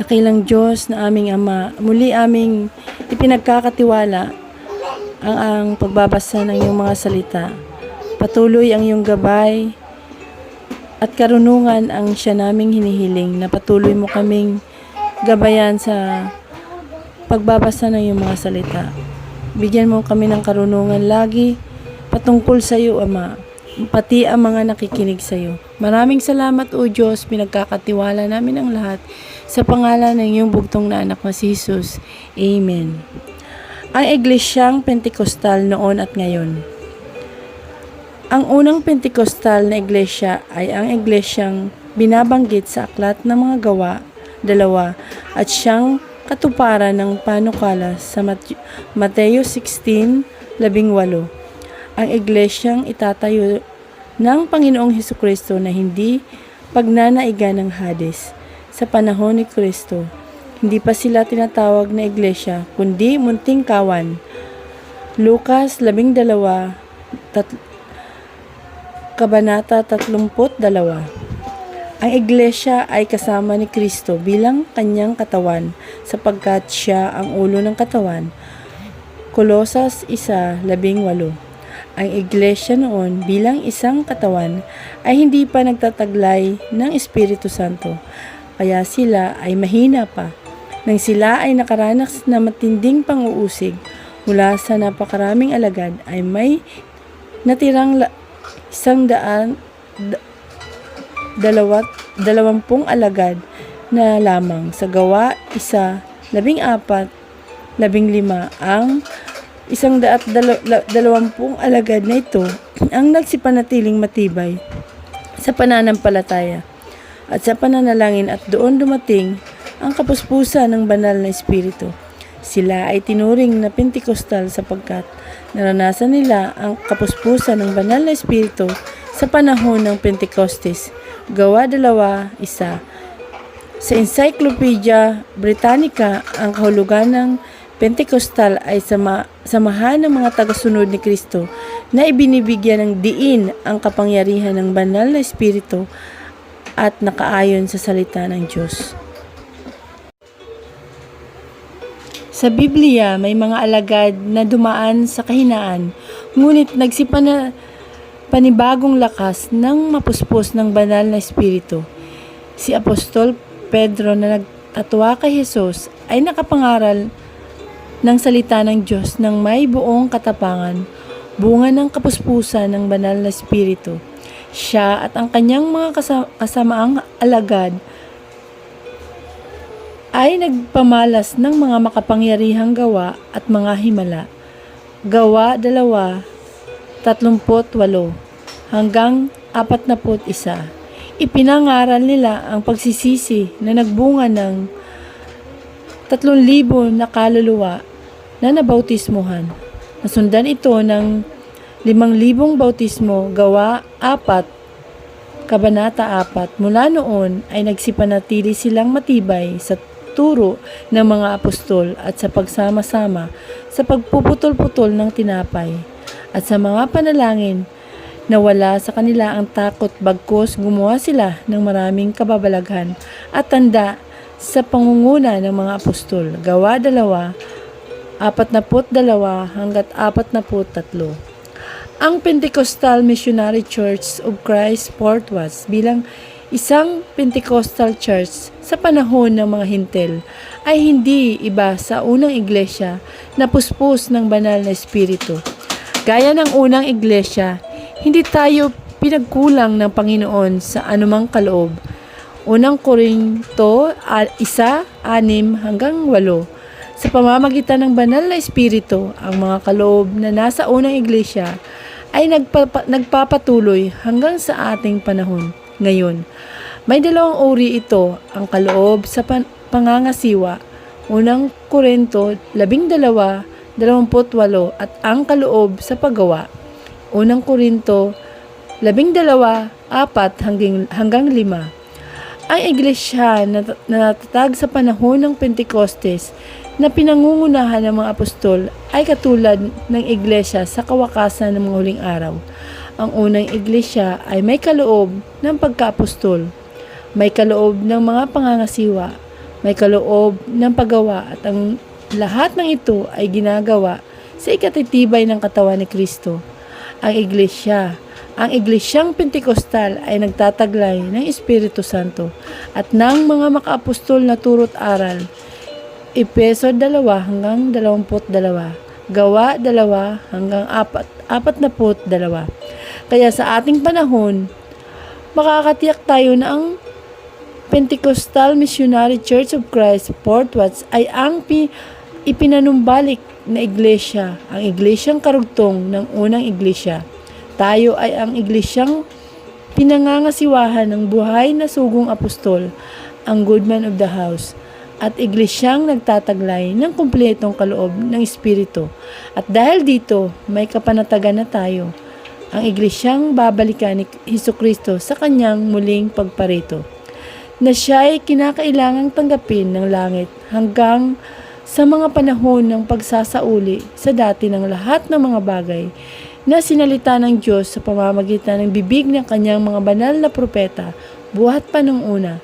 Dakilang Diyos na aming Ama, muli aming ipinagkakatiwala ang pagbabasa ng iyong mga salita. Patuloy ang iyong gabay at karunungan ang siya naming hinihiling na patuloy mo kaming gabayan sa pagbabasa ng iyong mga salita. Bigyan mo kami ng karunungan lagi patungkol sa iyo, Ama, pati ang mga nakikinig sa iyo. Maraming salamat, O Diyos, pinagkakatiwala namin ang lahat sa pangalan ng iyong bugtong na anak na si Jesus. Amen. Ang Iglesyang Pentekostal noon at ngayon. Ang unang Pentekostal na iglesia ay ang iglesyang binabanggit sa Aklat ng Mga Gawa 2 at siyang katuparan ng panukala sa Mateo 16:18. Ang iglesyang itatayo ng Panginoong Hesukristo na hindi pagnanaigan ng Hades. Sa panahon ni Kristo, hindi pa sila tinatawag na iglesia, kundi munting kawan. Lucas 12, Kabanata 32. Ang iglesia ay kasama ni Kristo bilang kanyang katawan, sapagkat siya ang ulo ng katawan. Kolosas 1:18. Ang iglesia noon bilang isang katawan ay hindi pa nagtataglay ng Espiritu Santo, kaya sila ay mahina pa. Nang sila ay nakaranas na matinding pang-uusig mula sa napakaraming alagad, ay may natirang 120 alagad na lamang. Sa Gawa 1:14-15, ang 120 alagad na ito ang nagsipanatiling matibay sa pananampalataya at sa pananalangin, at doon dumating ang kapuspusan ng banal na Espiritu. Sila ay tinuring na Pentekostal sapagkat naranasan nila ang kapuspusan ng banal na Espiritu sa panahon ng Pentekostes. Gawa 2:1. Sa Encyclopedia Britannica, ang kahulugan ng Pentekostal ay samahan ng mga tagasunod ni Kristo na ibinibigyan ng diin ang kapangyarihan ng banal na Espiritu at nakaayon sa salita ng Diyos. Sa Biblia, may mga alagad na dumaan sa kahinaan, ngunit panibagong lakas ng mapuspos ng banal na Espiritu. Si Apostol Pedro na nagtatwa kay Jesus ay nakapangaral ng salita ng Diyos ng may buong katapangan, bunga ng kapuspusan ng banal na Espiritu. Siya at ang kanyang mga kasamaang alagad ay nagpamalas ng mga makapangyarihang gawa at mga himala. Gawa 2:38 hanggang 41. Ipinangaral nila ang pagsisisi na nagbunga ng 3,000 na kaluluwa na nabautismuhan. Nasundan ito ng 5,000 bautismo. Gawa 4, Kabanata 4. Mula noon ay nagsipanatili silang matibay sa turo ng mga apostol at sa pagsama-sama sa pagpuputol-putol ng tinapay at sa mga panalangin. Nawala sa kanila ang takot, bagkus gumawa sila ng maraming kababalaghan at tanda sa pangunguna ng mga apostol. Gawa 2:42 hanggat 43. Ang Pentecostal Missionary Church of Christ Portwas bilang isang Pentecostal church sa panahon ng mga Hintil ay hindi iba sa unang iglesia na puspos ng banal na Espiritu. Gaya ng unang iglesia, hindi tayo pinagkulang ng Panginoon sa anumang kaloob. Unang Korinto 1:6-8. Sa pamamagitan ng banal na Espiritu, ang mga kaloob na nasa unang iglesia ay nagpapatuloy hanggang sa ating panahon ngayon. May dalawang uri ito, ang kaloob sa pangangasiwa, unang Korinto 12:28, at ang kaloob sa paggawa, unang Korinto 12:4-5. Ang iglesia na natatag sa panahon ng Pentekostes na pinangungunahan ng mga apostol ay katulad ng iglesia sa kawakasan ng mga huling araw. Ang unang iglesia ay may kaloob ng pagkaapostol, may kaloob ng mga pangangasiwa, may kaloob ng paggawa at ang lahat ng ito ay ginagawa sa ikatitibay ng katawan ni Kristo, ang Iglesia. Ang Iglesyang Pentekostal ay nagtataglay ng Espiritu Santo at ng mga makaapostol na turo't aral. Efeso 2 hanggang 22, Gawa 2 hanggang 42. Kaya sa ating panahon, makakatiyak tayo na ang Pentecostal Missionary Church of Christ, Fort Watts ay ang ipinanumbalik na iglesia, ang iglesyang karugtong ng unang iglesia. Tayo ay ang iglesyang pinangangasiwahan ng buhay na sugong apostol, ang good man of the house, at iglesyang nagtataglay ng kumpletong kaloob ng Espiritu. At dahil dito, may kapanatagan na tayo, ang iglesyang babalikan ni Hesukristo sa kanyang muling pagparito, na siya ay kinakailangang tanggapin ng langit hanggang sa mga panahon ng pagsasauli sa dati ng lahat ng mga bagay na sinalita ng Diyos sa pamamagitan ng bibig ng kanyang mga banal na propeta buhat pa nung una.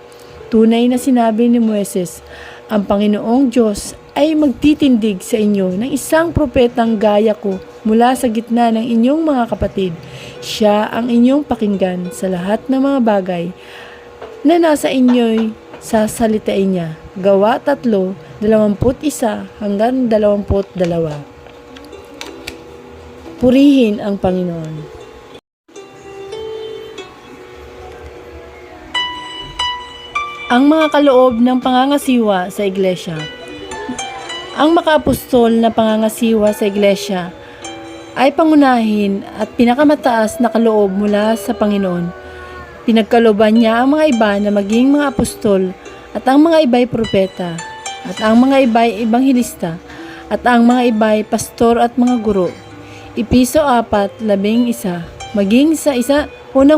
Tunay na sinabi ni Moises, ang Panginoong Diyos ay magtitindig sa inyo ng isang propetang gaya ko mula sa gitna ng inyong mga kapatid. Siya ang inyong pakinggan sa lahat ng mga bagay na nasa inyo'y sasalitain niya. Gawa 3, 21 hanggang 22. Purihin ang Panginoon. Ang mga kaloob ng pangangasiwa sa iglesia. Ang makaapostol na pangangasiwa sa iglesia ay pangunahin at pinakamataas na kaloob mula sa Panginoon. Pinagkalooban niya ang mga iba na maging mga apostol at ang mga iba'y propeta at ang mga iba'y ebanghilista at ang mga iba'y pastor at mga guro. Epeso 4:11 maging sa 1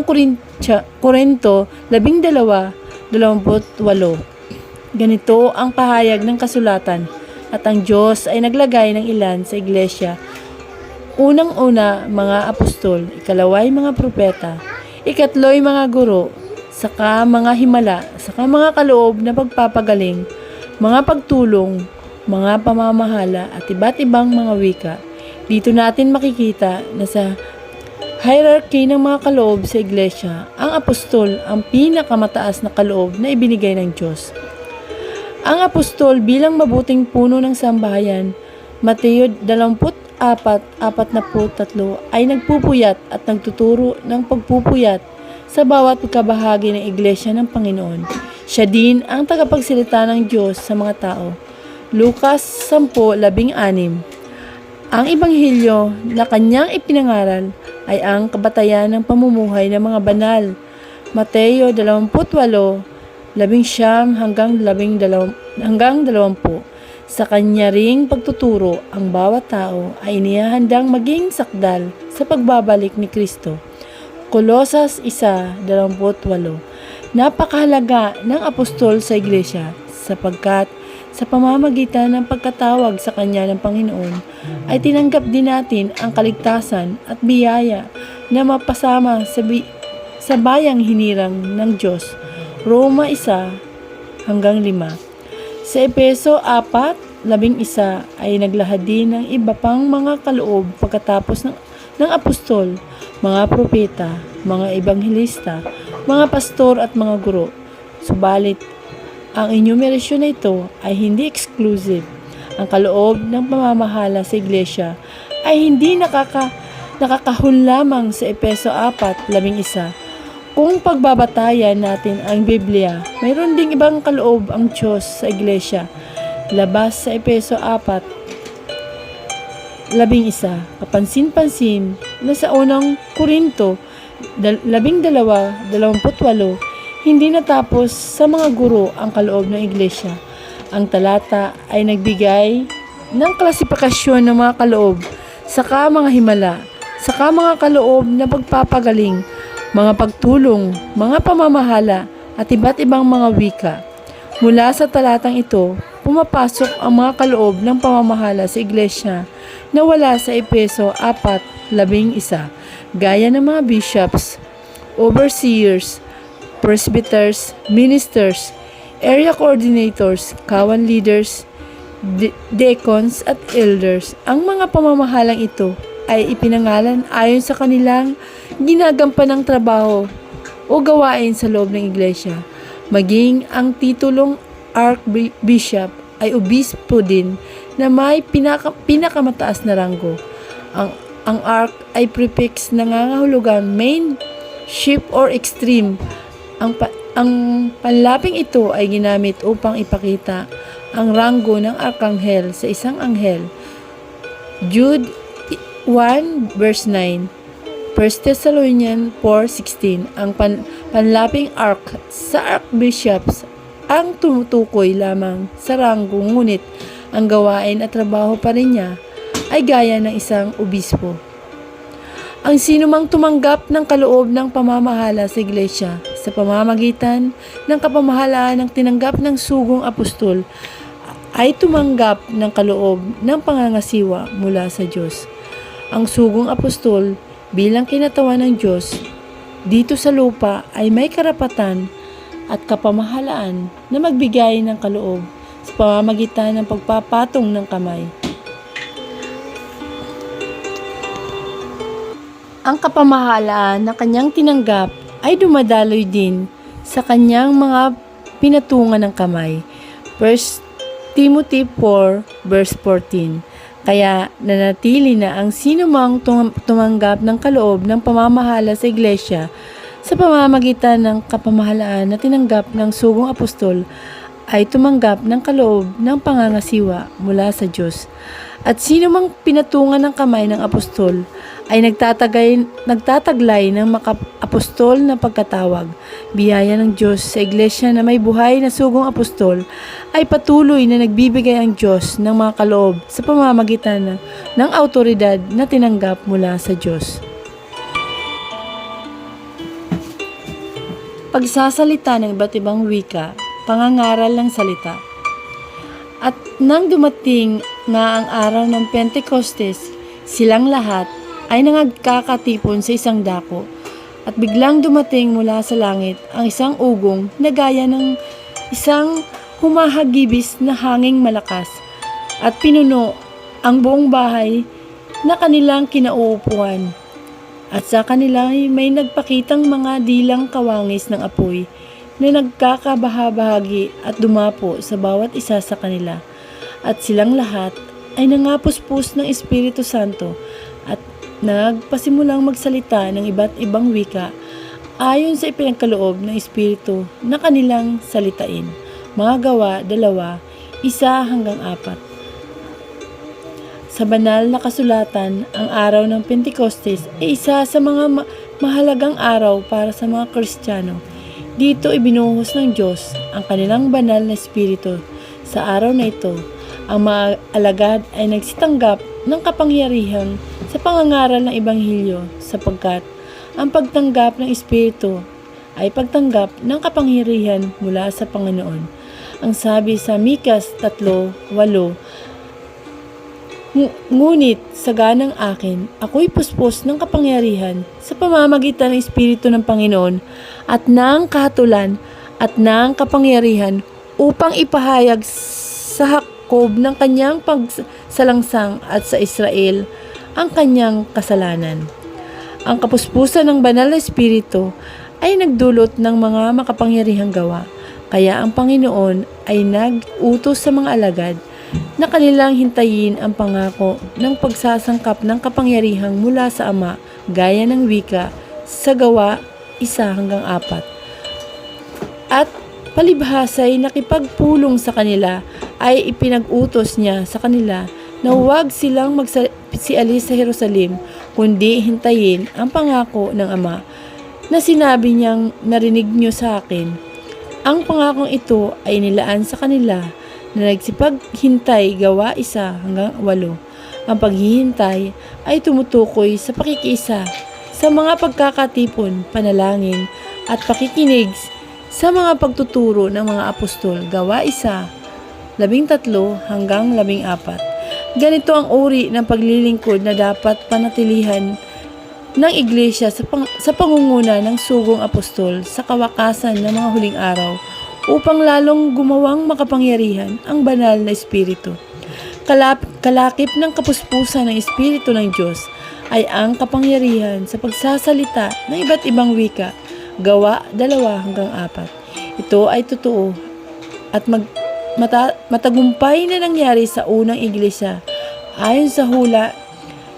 Korinto 12:28. Ganito ang pahayag ng kasulatan, at ang Diyos ay naglagay ng ilan sa iglesia. Unang-una, mga apostol, ikalaway, mga propeta, ikatloy, mga guro, saka mga himala, saka mga kaloob na pagpapagaling, mga pagtulong, mga pamamahala at iba't ibang mga wika. Dito natin makikita na sa hierarchy ng mga kaloob sa iglesia, ang apostol ang pinakamataas na kaloob na ibinigay ng Diyos. Ang apostol bilang mabuting puno ng sambahayan, Mateo 24:43 ay nagpupuyat at nagtuturo ng pagpupuyat sa bawat kabahagi ng iglesia ng Panginoon. Siya din ang tagapagsalita ng Diyos sa mga tao. Lucas 10:16. Ang ebanghelyo na kanyang ipinangaral ay ang kabatayan ng pamumuhay ng mga banal. Mateo 28:19 hanggang 20. Sa kanya ring pagtuturo, ang bawat tao ay inihahandang maging sakdal sa pagbabalik ni Kristo. Kolosas 1:28. Napakahalaga ng apostol sa iglesia sapagkat sa pamamagitan ng pagkatawag sa kanya ng Panginoon ay tinanggap din natin ang kaligtasan at biyaya na mapasama sa bayang hinirang ng Diyos. Roma 1:5. Sa Efeso 4:11 ay naglahad din ng iba pang mga kaloob pagkatapos ng apostol, mga propeta, mga ebanghilista, mga pastor at mga guro. Subalit, ang enumerasyon na ito ay hindi exclusive. Ang kaloob ng pamamahala sa iglesia ay hindi nakakahon lamang sa Efeso 4:11. Kung pagbabatayan natin ang Biblia, mayroon ding ibang kaloob ang Diyos sa iglesia. Labas sa Efeso 4:11, kapansin-pansin na sa unang Korinto 12:28, hindi natapos sa mga guro ang kaloob ng iglesia. Ang talata ay nagbigay ng klasifikasyon ng mga kaloob, saka mga himala, saka mga kaloob na pagpapagaling, mga pagtulong, mga pamamahala, at iba't ibang mga wika. Mula sa talatang ito, pumapasok ang mga kaloob ng pamamahala sa iglesia na wala sa Efeso 4:11, gaya ng mga bishops, overseers, presbyters, ministers, area coordinators, kawan leaders, deacons at elders. Ang mga pamamahalang ito ay ipinangalan ayon sa kanilang ginagampanang trabaho o gawain sa loob ng iglesia. Maging ang titulong Archbishop ay obispo din na may pinakamataas na ranggo. Ang arch ay prefix na nangangahulugang main, chief or extreme. Ang panlaping ito ay ginamit upang ipakita ang ranggo ng arkanghel sa isang anghel. Jude 1 verse 9, 1 Thessalonians 4:16. Ang panlaping arch sa archbishops ang tumutukoy lamang sa ranggo, ngunit ang gawain at trabaho pa rin niya ay gaya ng isang obispo. Ang sinumang tumanggap ng kaloob ng pamamahala sa iglesia sa pamamagitan ng kapamahalaan ng tinanggap ng sugong apostol ay tumanggap ng kaloob ng pangangasiwa mula sa Diyos. Ang sugong apostol bilang kinatawan ng Diyos dito sa lupa ay may karapatan at kapamahalaan na magbigay ng kaloob sa pamamagitan ng pagpapatong ng kamay. Ang kapamahalaan na kanyang tinanggap ay dumadaloy din sa kanyang mga pinatungan ng kamay. 1 Timothy 4 verse 14. Kaya nanatili na ang sinumang tumanggap ng kaloob ng pamamahala sa iglesia sa pamamagitan ng kapamahalaan na tinanggap ng sugong apostol ay tumanggap ng kaloob ng pangangasiwa mula sa Diyos. At sino mang pinatungan ng kamay ng apostol ay nagtataglay ng apostol na pagkatawag. Biyaya ng Diyos sa iglesia na may buhay na sugong apostol ay patuloy na nagbibigay ang Diyos ng mga kaloob sa pamamagitan ng autoridad na tinanggap mula sa Diyos. Pagsasalita ng iba't ibang wika, pangangaral ng salita. At nang dumating nga ang araw ng Pentecostes, silang lahat ay nagkakatipon sa isang dako. At biglang dumating mula sa langit ang isang ugong na gaya ng isang humahagibis na hanging malakas at pinuno ang buong bahay na kanilang kinauupuan. At sa kanila may nagpakitang mga dilang kawangis ng apoy na nagkakabahabahagi at dumapo sa bawat isa sa kanila. At silang lahat ay nangapuspos ng Espiritu Santo at nagpasimulang magsalita ng iba't ibang wika ayon sa ipinagkaloob ng Espiritu na kanilang salitain. Mga Gawa 2:1-4. Sa banal na kasulatan, ang araw ng Pentecostes ay isa sa mga mahalagang araw para sa mga Kristiyano. Dito ibinuhos ng Diyos ang kanilang banal na espiritu. Sa araw na ito, ang mga alagad ay nagsitanggap ng kapangyarihan sa pangangaral ng Ebanghelyo sapagkat ang pagtanggap ng espiritu ay pagtanggap ng kapangyarihan mula sa Panginoon. Ang sabi sa Mikas 3:8, ngunit sa ganang akin, ako'y puspos ng kapangyarihan sa pamamagitan ng Espiritu ng Panginoon at ng kahatulan at ng kapangyarihan upang ipahayag sa Jacob ng kanyang pagsalangsang at sa Israel ang kanyang kasalanan. Ang kapuspusan ng banal na Espiritu ay nagdulot ng mga makapangyarihang gawa. Kaya ang Panginoon ay nag-utos sa mga alagad na kanilang hintayin ang pangako ng pagsasangkap ng kapangyarihang mula sa Ama gaya ng wika sa Gawa 1-4. At palibhasa'y nakipagpulong sa kanila ay ipinag-utos niya sa kanila na huwag silang magsialis sa Jerusalem kundi hintayin ang pangako ng Ama na sinabi niyang narinig niyo sa akin. Ang pangakong ito ay nilaan sa kanila na nagsipaghintay. Gawa 1-8. Ang paghihintay ay tumutukoy sa pakikiisa sa mga pagkakatipon, panalangin at pakikinig sa mga pagtuturo ng mga apostol. Gawa 1:13-14. Ganito ang uri ng paglilingkod na dapat panatilihan ng iglesia sa pangunguna ng sugong apostol sa kawakasan ng mga huling araw upang lalong gumawang makapangyarihan ang banal na Espiritu. Kalakip ng kapuspusan ng Espiritu ng Diyos ay ang kapangyarihan sa pagsasalita ng iba't ibang wika. Gawa 2-4. Ito ay totoo at matagumpay na nangyari sa unang iglesia ayon sa hula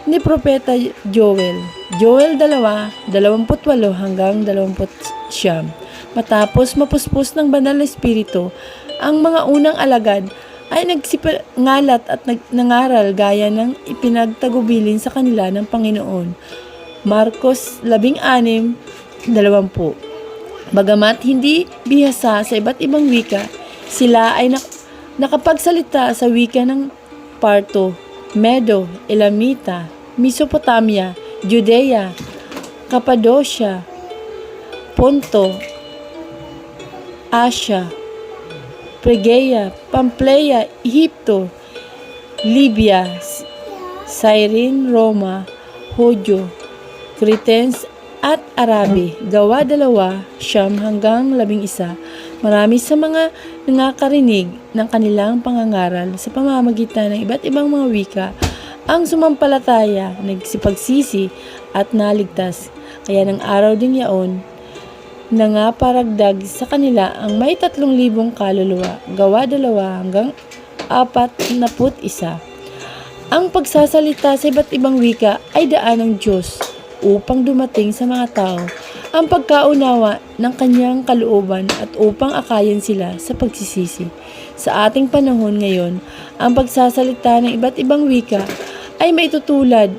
ni Propeta Joel. Joel 2:28-29. Matapos mapuspos ng banal na Espiritu, ang mga unang alagad ay nagsipangalat at nangaral gaya ng ipinagtagubilin sa kanila ng Panginoon. Marcos 16:20. Bagamat hindi bihasa sa iba't ibang wika, sila ay nakapagsalita sa wika ng Parto, Medo, Elamita, Mesopotamia, Judea, Cappadocia, Ponto, Asia, Phrygia, Pamphylia, Ehipto, Libya, Cyrene, Roma, Hudyo, Cretans at Arabi. Gawa 2:9-11. Marami sa mga nakakarinig ng kanilang pangangaral sa pamamagitan ng iba't ibang mga wika ang sumampalataya, nagsipagsisi at naligtas. Kaya ng araw ding yaon, nangaparagdag sa kanila ang may 3,000 kaluluwa. Gawa 2:41. Ang pagsasalita sa iba't ibang wika ay daan ng Diyos upang dumating sa mga tao ang pagkaunawa ng kanyang kalooban at upang akayan sila sa pagsisisi. Sa ating panahon ngayon, ang pagsasalita ng iba't ibang wika ay maitutulad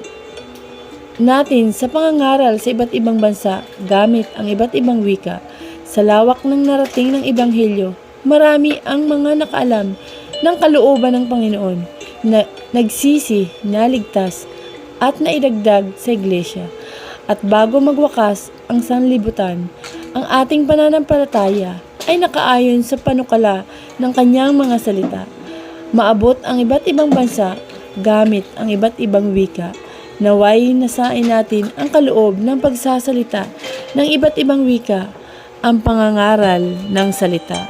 natin sa pangangaral sa iba't ibang bansa gamit ang iba't ibang wika. Sa lawak ng narating ng Ebanghelyo, marami ang mga nakaalam ng kalooban ng Panginoon na nagsisi, naligtas at naidagdag sa iglesia. At bago magwakas ang sanlibutan, ang ating pananampalataya ay nakaayon sa panukala ng kanyang mga salita. Maabot ang iba't ibang bansa gamit ang iba't ibang wika. Naway nasain natin ang kaloob ng pagsasalita ng iba't ibang wika, ang pangangaral ng salita.